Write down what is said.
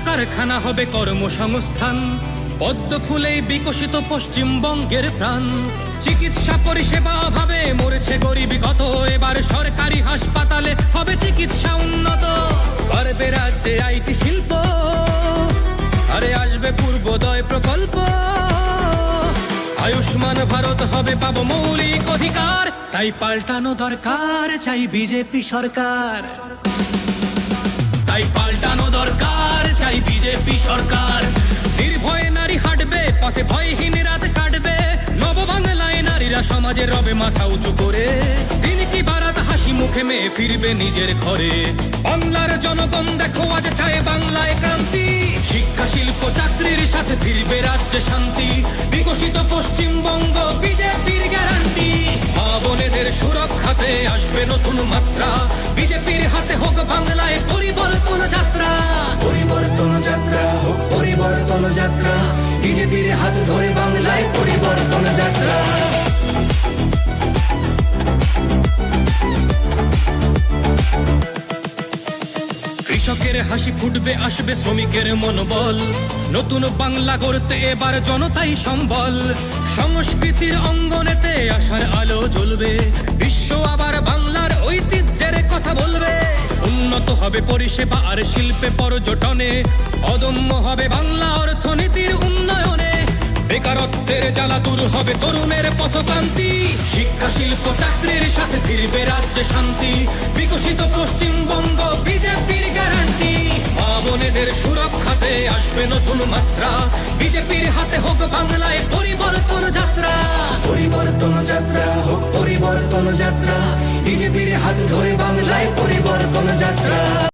কারখানা হবে কর্মসংস্থান, পদ্ম ফুলেই বিকশিত পশ্চিমবঙ্গের প্রাণ। চিকিৎসা পরিষেবা অভাবে মরেছে গরিবী কত, এবার সরকারি হাসপাতালে হবে চিকিৎসা উন্নত। বাড়বে রাজ্যে আইটি শিল্প, আরে আসবে পূর্বোদয় প্রকল্প। আয়ুষ্মান ভারত হবে পাবো মৌলিক অধিকার, তাই পাল্টানো দরকার চাই বিজেপি সরকার। তাই পাল্টানো দরকার চাই বিজেপি সরকার। নির্ভয়ে নারী হাঁটবে পথে, ভয়হীন রাত কাটবে। নববাংলায় নারীরা সমাজে রবে মাথা উঁচু করে। দিন কি বারাত হাসি মুখে মেয়ে ফিরবে নিজের ঘরে। বাংলার জনগণ দেখো আজ চায় বাংলায় ক্রান্তি। শিক্ষা শিল্প চাকরির সাথে ফিরবে রাজ্যে শান্তি। বিকশিত পশ্চিমবঙ্গ বিজেপির গ্যারান্টি। মা বোনেদের সুরক্ষাতে আসবে নতুন মাত্রা। বিজেপির হাতে হোক বাংলায় পরিবর্তন যাত্রা। পরিবর্তন যাত্রা হোক পরিবর্তন যাত্রা, বিজেপির হাত ধরে বাংলায় পরিবর্তন যাত্রা। কৃষকের হাসি ফুটবে, আসবে শ্রমিকের মনোবল। নতুন বাংলা গড়তে এবার জনতাই সম্বল। সংস্কৃতির অঙ্গনেতে আশার আলো জ্বলবে। বিশ্ব আবার বাংলার ঐতিহ্যের কথা বলবে। উন্নত হবে পরিষেবা আর শিল্পে পর্যটনে। অদম্য হবে বাংলা অর্থনীতির উন্নয়নে। বেকারত্বের জ্বালা দূর হবে তরুণের পথক্রান্তি। শিক্ষা শিল্প চাকরির সাথে ফিরবে রাজ্যে শান্তি। বিকশিত পশ্চিমবঙ্গ বিজেপির গ্যারান্টি। মা বোনেদের সুরক্ষাতে আসবে নতুন মাত্রা। বিজেপির হাতে হোক বাংলায় পরিবর্তন যাত্রা। পরিবর্তন যাত্রা হোক পরিবর্তন যাত্রা, বিজেপির হাত ধরে বাংলায়